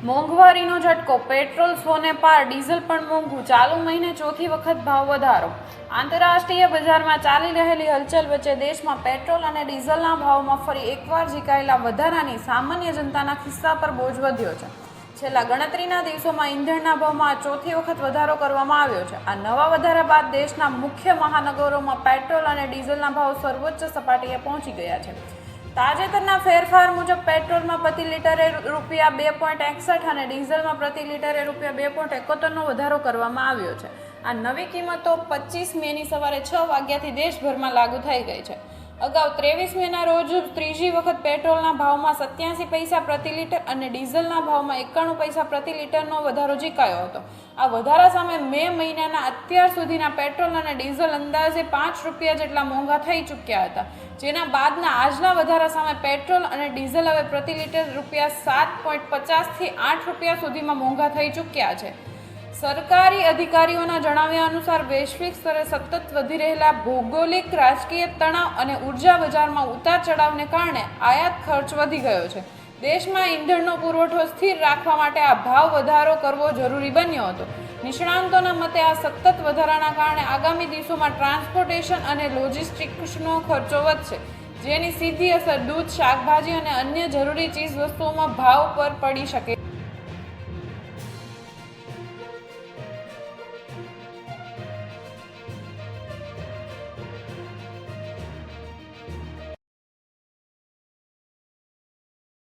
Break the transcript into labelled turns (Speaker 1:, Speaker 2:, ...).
Speaker 1: મોંઘવારીનો ઝટકો, પેટ્રોલ 100 ને પાર, ડીઝલ પણ મોંઘું, ચાલુ મહિને ચોથી વખત ભાવ વધારો। આંતરરાષ્ટ્રીય બજારમાં ચાલી રહેલી હલચલ વચ્ચે દેશમાં પેટ્રોલ અને ડીઝલના ભાવમાં ફરી એકવાર ઝીકાયેલા વધારાની સામાન્ય જનતાના ખિસ્સા પર બોજ વધ્યો છે। છેલ્લા ગણતરીના દિવસોમાં ઈંધણના ભાવમાં ચોથી વખત વધારો કરવામાં આવ્યો છે। આ નવા વધારા બાદ દેશના મુખ્ય મહાનગરોમાં પેટ્રોલ અને ડીઝલના ભાવ સર્વોચ્ચ સપાટીએ પહોંચી ગયા છે। તાજેતરના ફેરફાર મુજબ પેટ્રોલમાં પ્રતિ લિટરે રૂપિયા 2.61 અને ડીઝલમાં પ્રતિ લિટરે રૂપિયા 2.71નો વધારો કરવામાં આવ્યો છે। આ નવી કિંમતો 25 મેની સવારે 6 વાગ્યાથી દેશભરમાં લાગુ થઈ ગઈ છે। અગાઉ 23 મેના રોજ ત્રીજી વખત પેટ્રોલના ભાવમાં 87 પૈસા પ્રતિ લિટર અને ડીઝલના ભાવમાં 91 પૈસા પ્રતિ લિટરનો વધારો ઝીકાયો હતો। આ વધારા સામે મે મહિનાના અત્યાર સુધીના પેટ્રોલ અને ડીઝલ અંદાજે 5 રૂપિયા જેટલા મોંઘા થઈ ચૂક્યા હતા, જેના બાદના આજના વધારા સામે પેટ્રોલ અને ડીઝલ હવે પ્રતિ લિટર રૂપિયા 7.50 થી 8 રૂપિયા સુધીમાં મોંઘા થઈ ચૂક્યા છે। સરકારી અધિકારીઓના જણાવ્યા અનુસાર વૈશ્વિક સ્તરે સતત વધી રહેલા ભૌગોલિક, રાજકીય તણાવ અને ઉર્જા બજારમાં ઉતાર ચઢાવને કારણે આયાત ખર્ચ વધી ગયો છે। દેશમાં ઈંધણનો પુરવઠો સ્થિર રાખવા માટે આ ભાવ વધારો કરવો જરૂરી બન્યો હતો। નિષ્ણાંતોના મતે આ સતત વધારાના કારણે આગામી દિવસોમાં ટ્રાન્સપોર્ટેશન અને લોજિસ્ટિક્સનો ખર્ચો વધશે, જેની સીધી અસર દૂધ, શાકભાજી અને અન્ય જરૂરી ચીજ વસ્તુઓમાં ભાવ પર પડી શકે।